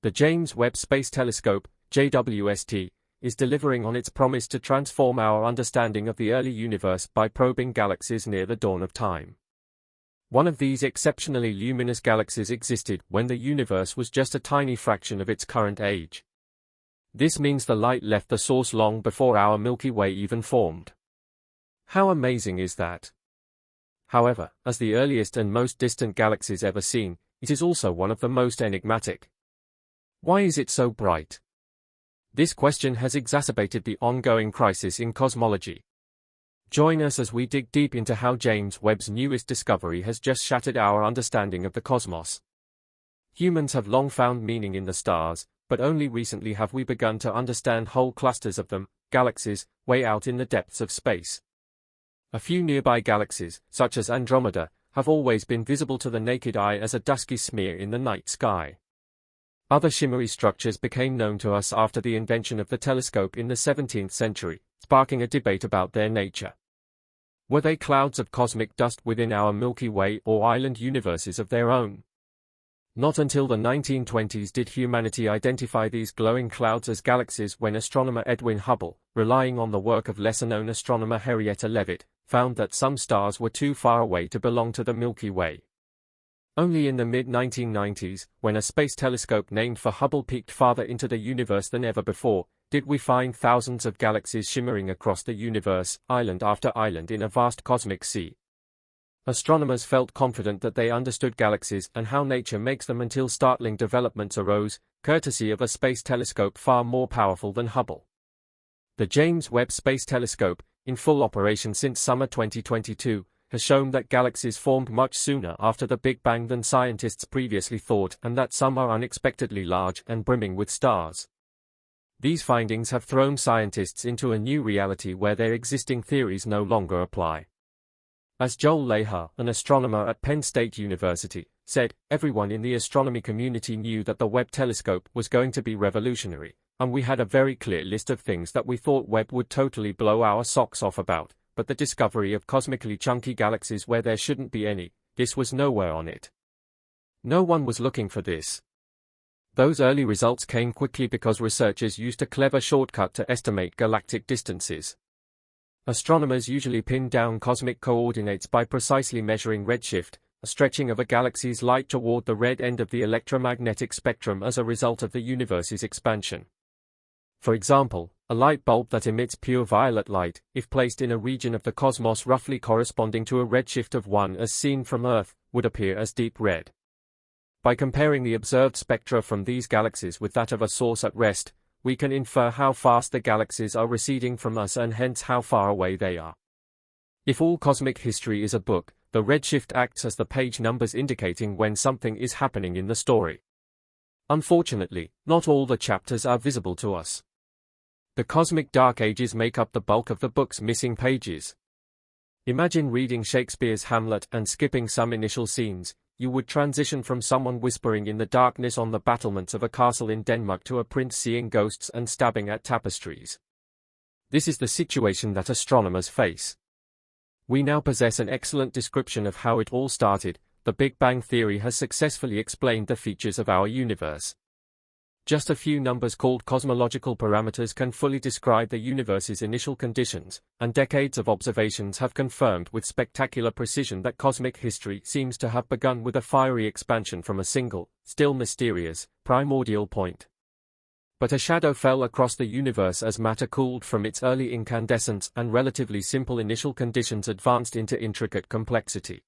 The James Webb Space Telescope, JWST, is delivering on its promise to transform our understanding of the early universe by probing galaxies near the dawn of time. One of these exceptionally luminous galaxies existed when the universe was just a tiny fraction of its current age. This means the light left the source long before our Milky Way even formed. How amazing is that? However, as the earliest and most distant galaxies ever seen, it is also one of the most enigmatic. Why is it so bright? This question has exacerbated the ongoing crisis in cosmology. Join us as we dig deep into how James Webb's newest discovery has just shattered our understanding of the cosmos. Humans have long found meaning in the stars, but only recently have we begun to understand whole clusters of them, galaxies, way out in the depths of space. A few nearby galaxies, such as Andromeda, have always been visible to the naked eye as a dusky smear in the night sky. Other shimmery structures became known to us after the invention of the telescope in the 17th century, sparking a debate about their nature. Were they clouds of cosmic dust within our Milky Way or island universes of their own? Not until the 1920s did humanity identify these glowing clouds as galaxies when astronomer Edwin Hubble, relying on the work of lesser-known astronomer Henrietta Leavitt, found that some stars were too far away to belong to the Milky Way. Only in the mid-1990s, when a space telescope named for Hubble peeked farther into the universe than ever before, did we find thousands of galaxies shimmering across the universe, island after island in a vast cosmic sea. Astronomers felt confident that they understood galaxies and how nature makes them until startling developments arose, courtesy of a space telescope far more powerful than Hubble. The James Webb Space Telescope, in full operation since summer 2022, has shown that galaxies formed much sooner after the Big Bang than scientists previously thought, and that some are unexpectedly large and brimming with stars. These findings have thrown scientists into a new reality where their existing theories no longer apply. As Joel Leha, an astronomer at Penn State University, said, everyone in the astronomy community knew that the Webb telescope was going to be revolutionary, and we had a very clear list of things that we thought Webb would totally blow our socks off about. But the discovery of cosmically chunky galaxies where there shouldn't be any, this was nowhere on it. No one was looking for this. Those early results came quickly because researchers used a clever shortcut to estimate galactic distances. Astronomers usually pin down cosmic coordinates by precisely measuring redshift, a stretching of a galaxy's light toward the red end of the electromagnetic spectrum as a result of the universe's expansion. For example, a light bulb that emits pure violet light, if placed in a region of the cosmos roughly corresponding to a redshift of 1 as seen from Earth, would appear as deep red. By comparing the observed spectra from these galaxies with that of a source at rest, we can infer how fast the galaxies are receding from us and hence how far away they are. If all cosmic history is a book, the redshift acts as the page numbers indicating when something is happening in the story. Unfortunately, not all the chapters are visible to us. The cosmic dark ages make up the bulk of the book's missing pages. Imagine reading Shakespeare's Hamlet and skipping some initial scenes. You would transition from someone whispering in the darkness on the battlements of a castle in Denmark to a prince seeing ghosts and stabbing at tapestries. This is the situation that astronomers face. We now possess an excellent description of how it all started. The Big Bang theory has successfully explained the features of our universe. Just a few numbers called cosmological parameters can fully describe the universe's initial conditions, and decades of observations have confirmed with spectacular precision that cosmic history seems to have begun with a fiery expansion from a single, still mysterious, primordial point. But a shadow fell across the universe as matter cooled from its early incandescence and relatively simple initial conditions advanced into intricate complexity.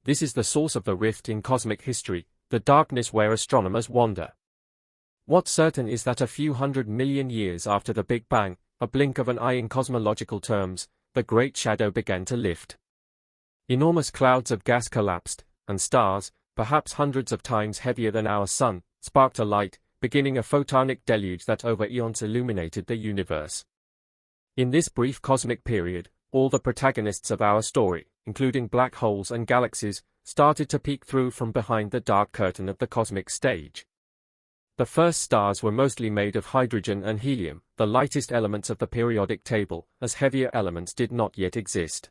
This is the source of the rift in cosmic history, the darkness where astronomers wander. What's certain is that a few 100 million years after the Big Bang, a blink of an eye in cosmological terms, the Great Shadow began to lift. Enormous clouds of gas collapsed, and stars, perhaps hundreds of times heavier than our Sun, sparked a light, beginning a photonic deluge that over eons illuminated the universe. In this brief cosmic period, all the protagonists of our story, including black holes and galaxies, started to peek through from behind the dark curtain of the cosmic stage. The first stars were mostly made of hydrogen and helium, the lightest elements of the periodic table, as heavier elements did not yet exist.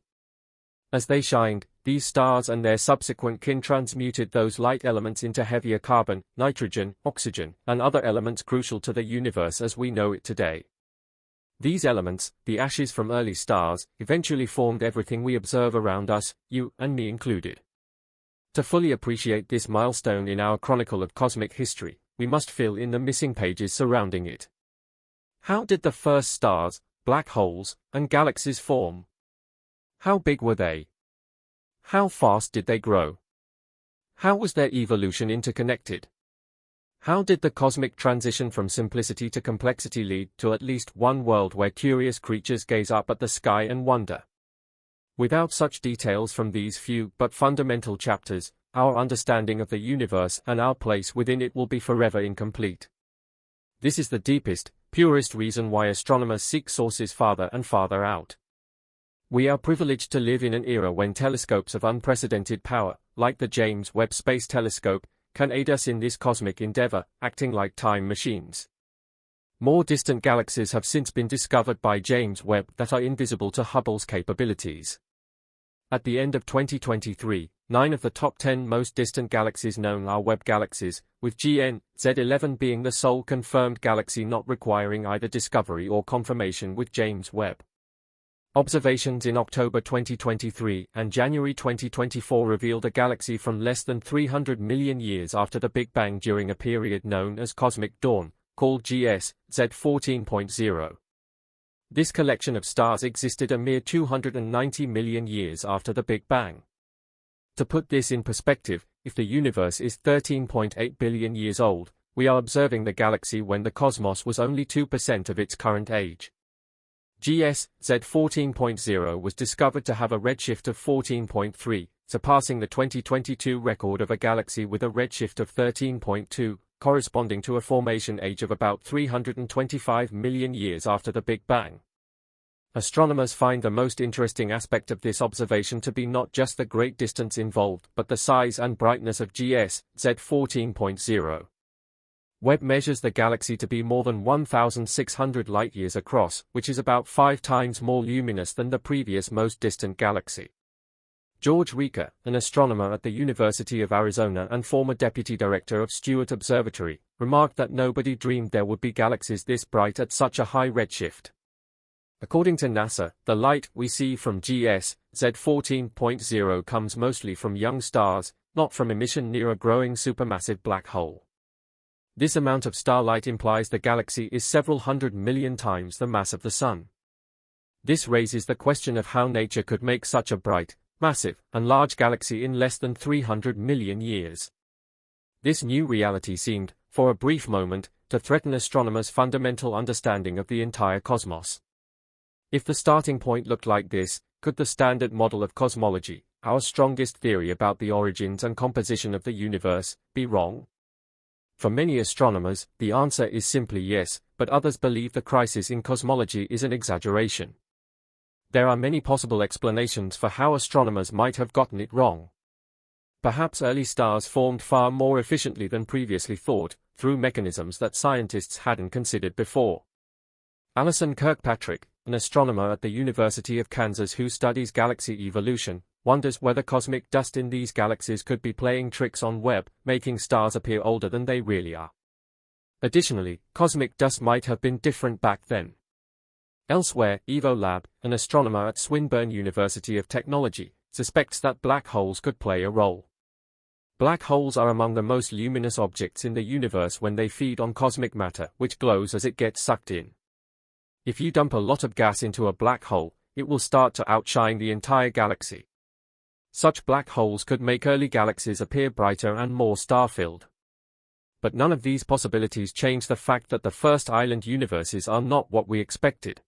As they shined, these stars and their subsequent kin transmuted those light elements into heavier carbon, nitrogen, oxygen, and other elements crucial to the universe as we know it today. These elements, the ashes from early stars, eventually formed everything we observe around us, you and me included. To fully appreciate this milestone in our chronicle of cosmic history, we must fill in the missing pages surrounding it. How did the first stars, black holes, and galaxies form? How big were they? How fast did they grow? How was their evolution interconnected? How did the cosmic transition from simplicity to complexity lead to at least one world where curious creatures gaze up at the sky and wonder? Without such details from these few but fundamental chapters, our understanding of the universe and our place within it will be forever incomplete. This is the deepest, purest reason why astronomers seek sources farther and farther out. We are privileged to live in an era when telescopes of unprecedented power, like the James Webb Space Telescope, can aid us in this cosmic endeavor, acting like time machines. More distant galaxies have since been discovered by James Webb that are invisible to Hubble's capabilities. At the end of 2023, 9 of the top 10 most distant galaxies known are Webb galaxies, with GN-Z11 being the sole confirmed galaxy not requiring either discovery or confirmation with James Webb. Observations in October 2023 and January 2024 revealed a galaxy from less than 300 million years after the Big Bang during a period known as cosmic dawn, called GS-Z14.0. This collection of stars existed a mere 290 million years after the Big Bang. To put this in perspective, if the universe is 13.8 billion years old, we are observing the galaxy when the cosmos was only 2% of its current age. GS-Z14.0 was discovered to have a redshift of 14.3, surpassing the 2022 record of a galaxy with a redshift of 13.2, corresponding to a formation age of about 325 million years after the Big Bang. Astronomers find the most interesting aspect of this observation to be not just the great distance involved but the size and brightness of GS-Z14.0. Webb measures the galaxy to be more than 1,600 light-years across, which is about 5 times more luminous than the previous most distant galaxy. George Rieker, an astronomer at the University of Arizona and former deputy director of Stewart Observatory, remarked that nobody dreamed there would be galaxies this bright at such a high redshift. According to NASA, the light we see from GS-Z14.0 comes mostly from young stars, not from emission near a growing supermassive black hole. This amount of starlight implies the galaxy is several hundred million times the mass of the Sun. This raises the question of how nature could make such a bright, massive, and large galaxy in less than 300 million years. This new reality seemed, for a brief moment, to threaten astronomers' fundamental understanding of the entire cosmos. If the starting point looked like this, could the standard model of cosmology, our strongest theory about the origins and composition of the universe, be wrong? For many astronomers, the answer is simply yes, but others believe the crisis in cosmology is an exaggeration. There are many possible explanations for how astronomers might have gotten it wrong. Perhaps early stars formed far more efficiently than previously thought, through mechanisms that scientists hadn't considered before. Alison Kirkpatrick, an astronomer at the University of Kansas who studies galaxy evolution, wonders whether cosmic dust in these galaxies could be playing tricks on Webb, making stars appear older than they really are. Additionally, cosmic dust might have been different back then. Elsewhere, Evo Lab, an astronomer at Swinburne University of Technology, suspects that black holes could play a role. Black holes are among the most luminous objects in the universe when they feed on cosmic matter, which glows as it gets sucked in. If you dump a lot of gas into a black hole, it will start to outshine the entire galaxy. Such black holes could make early galaxies appear brighter and more star-filled. But none of these possibilities change the fact that the first island universes are not what we expected.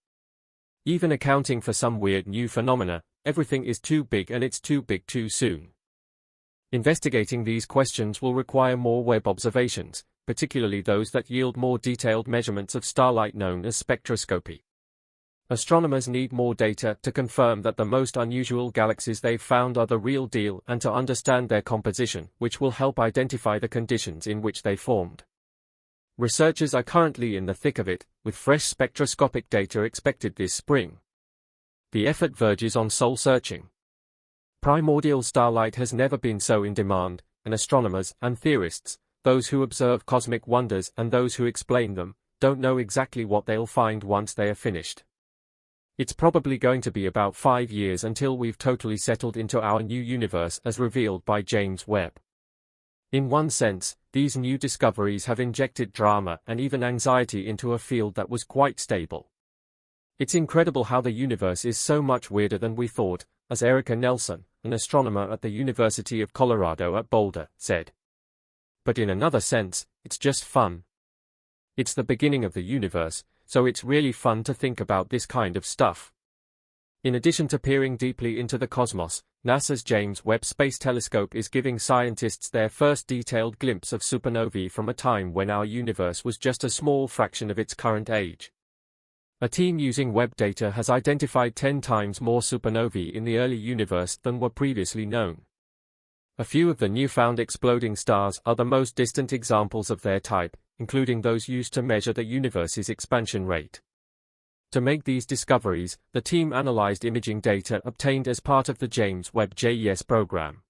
Even accounting for some weird new phenomena, everything is too big and it's too big too soon. Investigating these questions will require more Webb observations, particularly those that yield more detailed measurements of starlight known as spectroscopy. Astronomers need more data to confirm that the most unusual galaxies they've found are the real deal and to understand their composition, which will help identify the conditions in which they formed. Researchers are currently in the thick of it, with fresh spectroscopic data expected this spring. The effort verges on soul-searching. Primordial starlight has never been so in demand, and astronomers and theorists, those who observe cosmic wonders and those who explain them, don't know exactly what they'll find once they are finished. It's probably going to be about 5 years until we've totally settled into our new universe as revealed by James Webb. In one sense, these new discoveries have injected drama and even anxiety into a field that was quite stable. It's incredible how the universe is so much weirder than we thought, as Erica Nelson, an astronomer at the University of Colorado at Boulder, said. But in another sense, it's just fun. It's the beginning of the universe, so it's really fun to think about this kind of stuff. In addition to peering deeply into the cosmos, NASA's James Webb Space Telescope is giving scientists their first detailed glimpse of supernovae from a time when our universe was just a small fraction of its current age. A team using Webb data has identified 10 times more supernovae in the early universe than were previously known. A few of the newfound exploding stars are the most distant examples of their type, including those used to measure the universe's expansion rate. To make these discoveries, the team analyzed imaging data obtained as part of the James Webb JES program.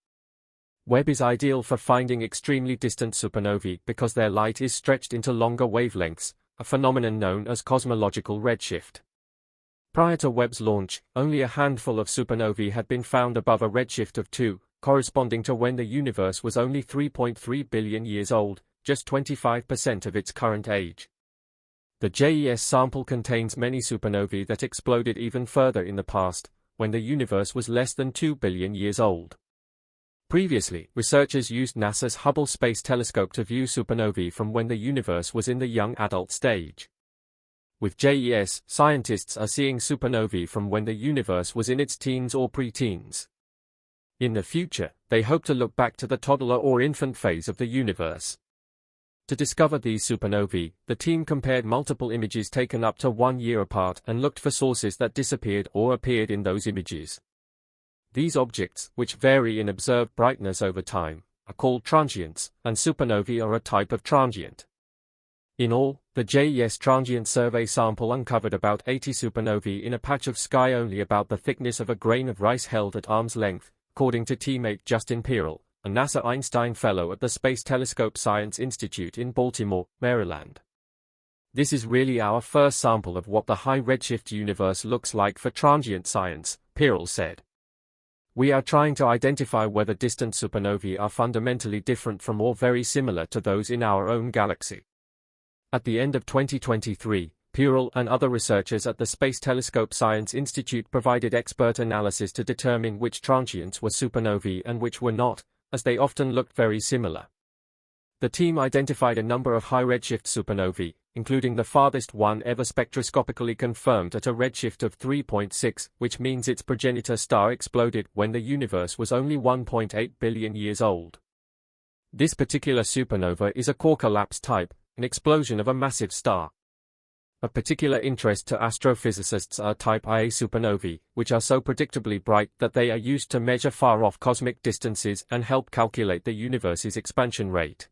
Webb is ideal for finding extremely distant supernovae because their light is stretched into longer wavelengths, a phenomenon known as cosmological redshift. Prior to Webb's launch, only a handful of supernovae had been found above a redshift of 2, corresponding to when the universe was only 3.3 billion years old, just 25% of its current age. The JES sample contains many supernovae that exploded even further in the past, when the universe was less than 2 billion years old. Previously, researchers used NASA's Hubble Space Telescope to view supernovae from when the universe was in the young adult stage. With JES, scientists are seeing supernovae from when the universe was in its teens or pre-teens. In the future, they hope to look back to the toddler or infant phase of the universe. To discover these supernovae, the team compared multiple images taken up to 1 year apart and looked for sources that disappeared or appeared in those images. These objects, which vary in observed brightness over time, are called transients, and supernovae are a type of transient. In all, the JES transient survey sample uncovered about 80 supernovae in a patch of sky only about the thickness of a grain of rice held at arm's length, according to teammate Justin Pearl, a NASA Einstein Fellow at the Space Telescope Science Institute in Baltimore, Maryland. This is really our first sample of what the high redshift universe looks like for transient science, Pearl said. We are trying to identify whether distant supernovae are fundamentally different from or very similar to those in our own galaxy. At the end of 2023, Pearl and other researchers at the Space Telescope Science Institute provided expert analysis to determine which transients were supernovae and which were not, as they often looked very similar. The team identified a number of high redshift supernovae, including the farthest one ever spectroscopically confirmed at a redshift of 3.6, which means its progenitor star exploded when the universe was only 1.8 billion years old. This particular supernova is a core collapse type, an explosion of a massive star. Of particular interest to astrophysicists are type Ia supernovae, which are so predictably bright that they are used to measure far-off cosmic distances and help calculate the universe's expansion rate.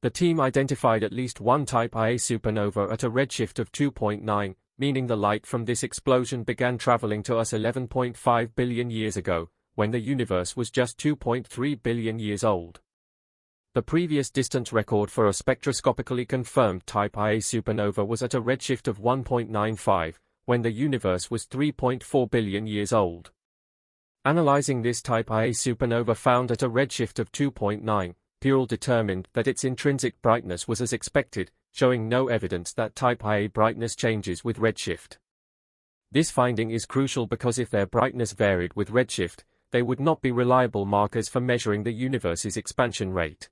The team identified at least one type Ia supernova at a redshift of 2.9, meaning the light from this explosion began traveling to us 11.5 billion years ago, when the universe was just 2.3 billion years old. The previous distance record for a spectroscopically confirmed type Ia supernova was at a redshift of 1.95, when the universe was 3.4 billion years old. Analyzing this type Ia supernova found at a redshift of 2.9, Pearl determined that its intrinsic brightness was as expected, showing no evidence that type Ia brightness changes with redshift. This finding is crucial because if their brightness varied with redshift, they would not be reliable markers for measuring the universe's expansion rate.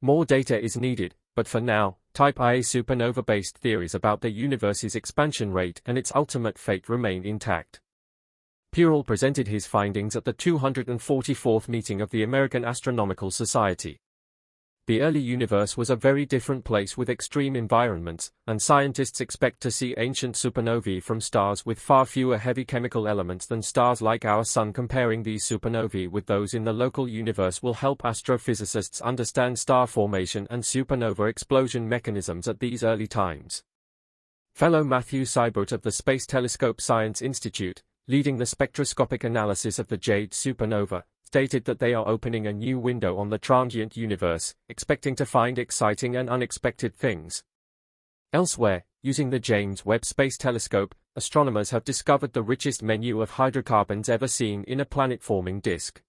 More data is needed, but for now, type Ia supernova-based theories about the universe's expansion rate and its ultimate fate remain intact. Pearl presented his findings at the 244th meeting of the American Astronomical Society. The early universe was a very different place with extreme environments, and scientists expect to see ancient supernovae from stars with far fewer heavy chemical elements than stars like our Sun. Comparing these supernovae with those in the local universe will help astrophysicists understand star formation and supernova explosion mechanisms at these early times. Fellow Matthew Seibert of the Space Telescope Science Institute, leading the spectroscopic analysis of the Jade supernova, stated that they are opening a new window on the transient universe, expecting to find exciting and unexpected things. Elsewhere, using the James Webb Space Telescope, astronomers have discovered the richest menu of hydrocarbons ever seen in a planet-forming disk.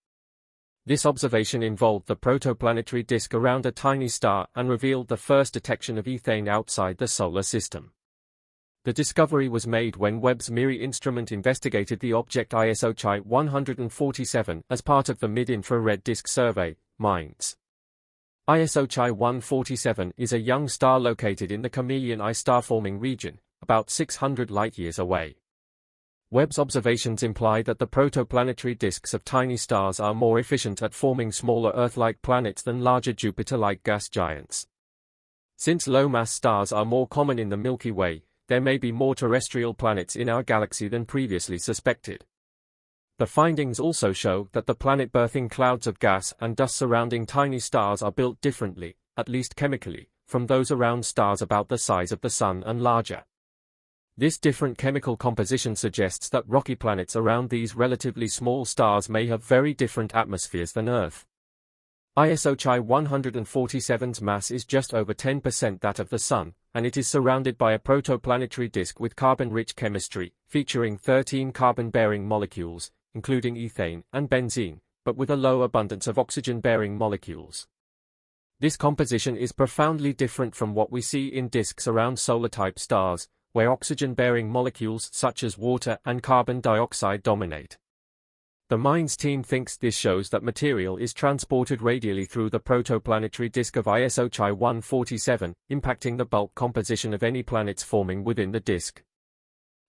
This observation involved the protoplanetary disk around a tiny star and revealed the first detection of ethane outside the solar system. The discovery was made when Webb's MIRI instrument investigated the object ISO Chi 147 as part of the Mid-Infrared Disk Survey, MINDS. ISO Chi 147 is a young star located in the Chameleon I star-forming region, about 600 light-years away. Webb's observations imply that the protoplanetary disks of tiny stars are more efficient at forming smaller Earth-like planets than larger Jupiter-like gas giants. Since low-mass stars are more common in the Milky Way, there may be more terrestrial planets in our galaxy than previously suspected. The findings also show that the planet-birthing clouds of gas and dust surrounding tiny stars are built differently, at least chemically, from those around stars about the size of the Sun and larger. This different chemical composition suggests that rocky planets around these relatively small stars may have very different atmospheres than Earth. ISO Chi 147's mass is just over 10% that of the Sun, and it is surrounded by a protoplanetary disk with carbon-rich chemistry, featuring 13 carbon-bearing molecules, including ethane and benzene, but with a low abundance of oxygen-bearing molecules. This composition is profoundly different from what we see in disks around solar-type stars, where oxygen-bearing molecules such as water and carbon dioxide dominate. The MINDS team thinks this shows that material is transported radially through the protoplanetary disk of ISO Chi 147, impacting the bulk composition of any planets forming within the disk.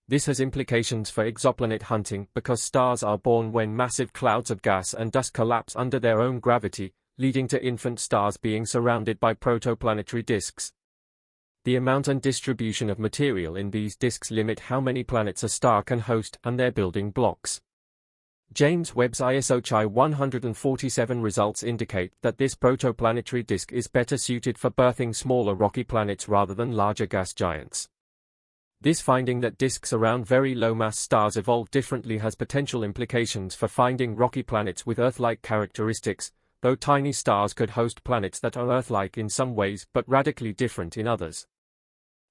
This has implications for exoplanet hunting because stars are born when massive clouds of gas and dust collapse under their own gravity, leading to infant stars being surrounded by protoplanetary disks. The amount and distribution of material in these disks limit how many planets a star can host and their building blocks. James Webb's ISO Chi 147 results indicate that this protoplanetary disk is better suited for birthing smaller rocky planets rather than larger gas giants. This finding that disks around very low-mass stars evolve differently has potential implications for finding rocky planets with Earth-like characteristics, though tiny stars could host planets that are Earth-like in some ways but radically different in others.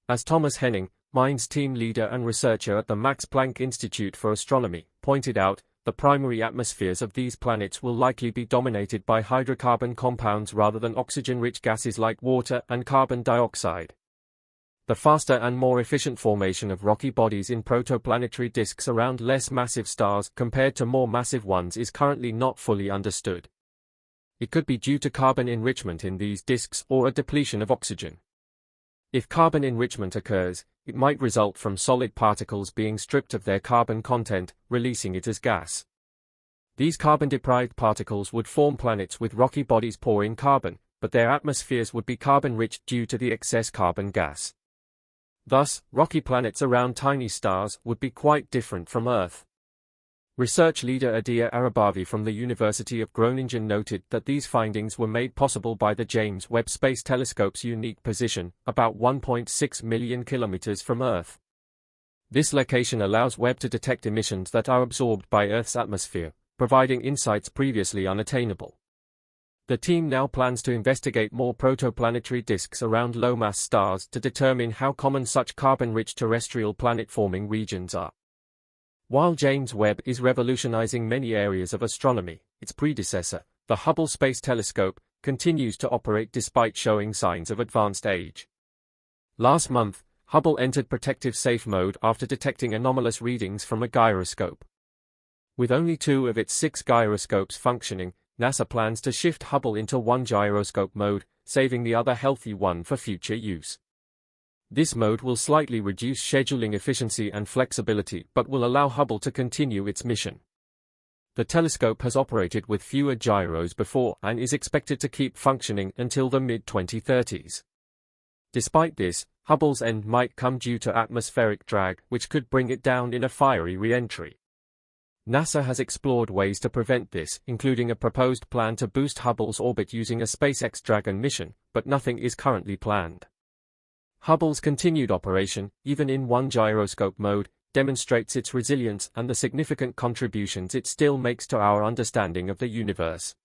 As Thomas Henning, MINDS team leader and researcher at the Max Planck Institute for Astronomy, pointed out, the primary atmospheres of these planets will likely be dominated by hydrocarbon compounds rather than oxygen-rich gases like water and carbon dioxide. The faster and more efficient formation of rocky bodies in protoplanetary disks around less massive stars compared to more massive ones is currently not fully understood. It could be due to carbon enrichment in these disks or a depletion of oxygen. If carbon enrichment occurs, it might result from solid particles being stripped of their carbon content, releasing it as gas. These carbon-deprived particles would form planets with rocky bodies poor in carbon, but their atmospheres would be carbon-rich due to the excess carbon gas. Thus, rocky planets around tiny stars would be quite different from Earth. Research leader Adia Arabavi from the University of Groningen noted that these findings were made possible by the James Webb Space Telescope's unique position, about 1.6 million kilometers from Earth. This location allows Webb to detect emissions that are absorbed by Earth's atmosphere, providing insights previously unattainable. The team now plans to investigate more protoplanetary disks around low-mass stars to determine how common such carbon-rich terrestrial planet-forming regions are. While James Webb is revolutionizing many areas of astronomy, its predecessor, the Hubble Space Telescope, continues to operate despite showing signs of advanced age. Last month, Hubble entered protective safe mode after detecting anomalous readings from a gyroscope. With only 2 of its 6 gyroscopes functioning, NASA plans to shift Hubble into 1 gyroscope mode, saving the other healthy one for future use. This mode will slightly reduce scheduling efficiency and flexibility but will allow Hubble to continue its mission. The telescope has operated with fewer gyros before and is expected to keep functioning until the mid-2030s. Despite this, Hubble's end might come due to atmospheric drag, which could bring it down in a fiery re-entry. NASA has explored ways to prevent this, including a proposed plan to boost Hubble's orbit using a SpaceX Dragon mission, but nothing is currently planned. Hubble's continued operation, even in 1 gyroscope mode, demonstrates its resilience and the significant contributions it still makes to our understanding of the universe.